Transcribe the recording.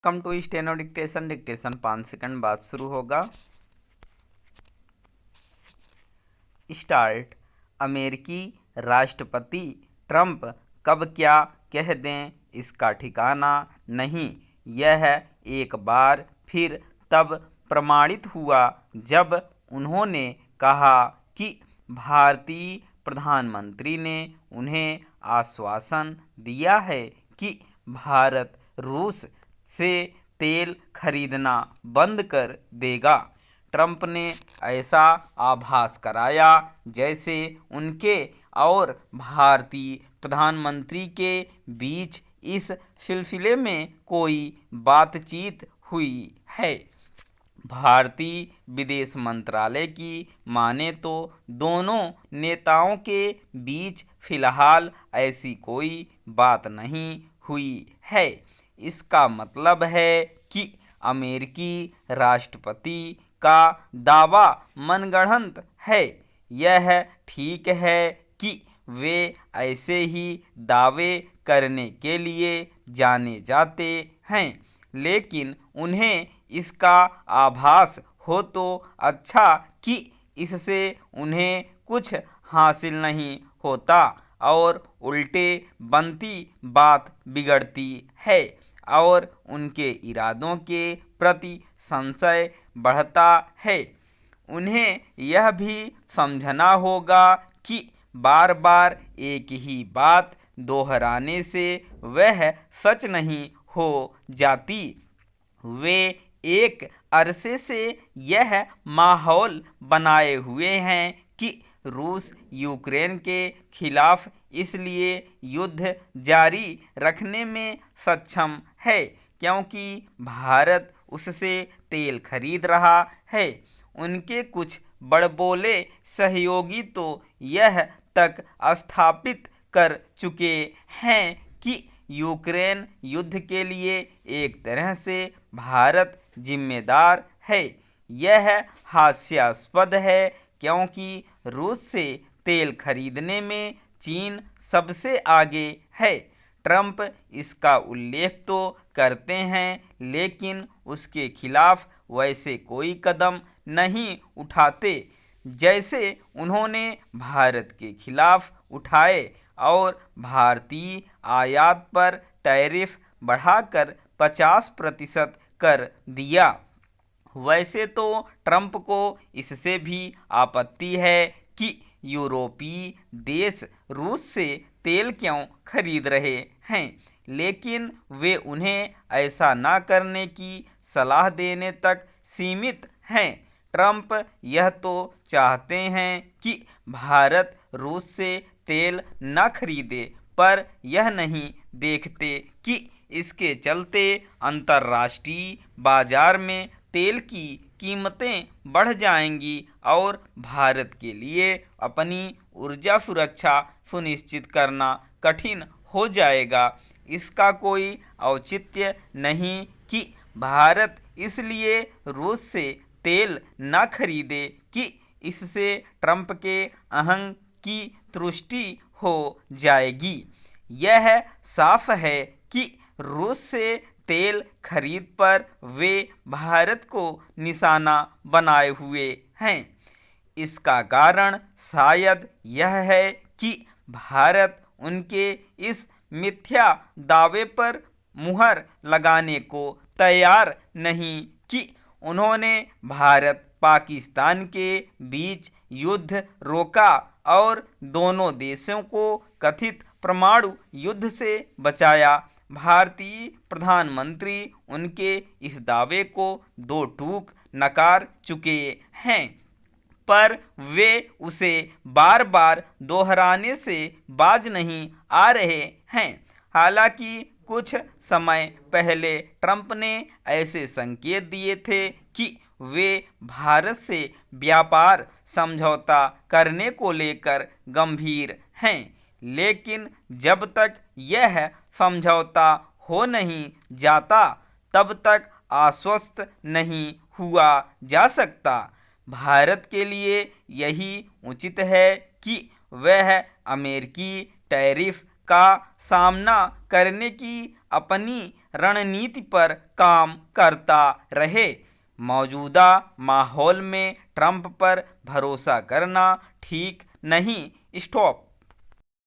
Come to steno dictation. Dictation 5 second बाद शुरू होगा। स्टार्ट। अमेरिकी राष्ट्रपति ट्रंप कब क्या कह दें इसका ठिकाना नहीं। यह एक बार फिर तब प्रमाणित हुआ जब उन्होंने कहा कि भारतीय प्रधानमंत्री ने उन्हें आश्वासन दिया है कि भारत रूस से तेल खरीदना बंद कर देगा। ट्रंप ने ऐसा आभास कराया जैसे उनके और भारतीय प्रधानमंत्री के बीच इस सिलसिले में कोई बातचीत हुई है। भारतीय विदेश मंत्रालय की माने तो दोनों नेताओं के बीच फिलहाल ऐसी कोई बात नहीं हुई है। इसका मतलब है कि अमेरिकी राष्ट्रपति का दावा मनगढ़ंत है। यह ठीक है कि वे ऐसे ही दावे करने के लिए जाने जाते हैं, लेकिन उन्हें इसका आभास हो तो अच्छा कि इससे उन्हें कुछ हासिल नहीं होता और उल्टे बनती बात बिगड़ती है और उनके इरादों के प्रति संशय बढ़ता है। उन्हें यह भी समझना होगा कि बार बार एक ही बात दोहराने से वह सच नहीं हो जाती। वे एक अरसे से यह माहौल बनाए हुए हैं कि रूस यूक्रेन के खिलाफ इसलिए युद्ध जारी रखने में सक्षम है क्योंकि भारत उससे तेल खरीद रहा है। उनके कुछ बड़बोले सहयोगी तो यह तक स्थापित कर चुके हैं कि यूक्रेन युद्ध के लिए एक तरह से भारत जिम्मेदार है। यह हास्यास्पद है क्योंकि रूस से तेल खरीदने में चीन सबसे आगे है। ट्रंप इसका उल्लेख तो करते हैं लेकिन उसके खिलाफ वैसे कोई कदम नहीं उठाते जैसे उन्होंने भारत के खिलाफ उठाए और भारतीय आयात पर टैरिफ बढ़ाकर 50% कर दिया। वैसे तो ट्रंप को इससे भी आपत्ति है कि यूरोपीय देश रूस से तेल क्यों खरीद रहे हैं, लेकिन वे उन्हें ऐसा ना करने की सलाह देने तक सीमित हैं। ट्रंप यह तो चाहते हैं कि भारत रूस से तेल न खरीदे, पर यह नहीं देखते कि इसके चलते अंतर्राष्ट्रीय बाजार में तेल की कीमतें बढ़ जाएंगी और भारत के लिए अपनी ऊर्जा सुरक्षा सुनिश्चित करना कठिन हो जाएगा। इसका कोई औचित्य नहीं कि भारत इसलिए रूस से तेल न खरीदे कि इससे ट्रंप के अहंग की तुष्टि हो जाएगी। यह साफ है कि रूस से तेल खरीद पर वे भारत को निशाना बनाए हुए हैं। इसका कारण शायद यह है कि भारत उनके इस मिथ्या दावे पर मुहर लगाने को तैयार नहीं कि उन्होंने भारत पाकिस्तान के बीच युद्ध रोका और दोनों देशों को कथित परमाणु युद्ध से बचाया। भारतीय प्रधानमंत्री उनके इस दावे को दो टूक नकार चुके हैं, पर वे उसे बार बार दोहराने से बाज नहीं आ रहे हैं। हालांकि कुछ समय पहले ट्रंप ने ऐसे संकेत दिए थे कि वे भारत से व्यापार समझौता करने को लेकर गंभीर हैं, लेकिन जब तक यह समझौता हो नहीं जाता तब तक आश्वस्त नहीं हुआ जा सकता। भारत के लिए यही उचित है कि वह अमेरिकी टैरिफ का सामना करने की अपनी रणनीति पर काम करता रहे। मौजूदा माहौल में ट्रंप पर भरोसा करना ठीक नहीं। स्टॉप।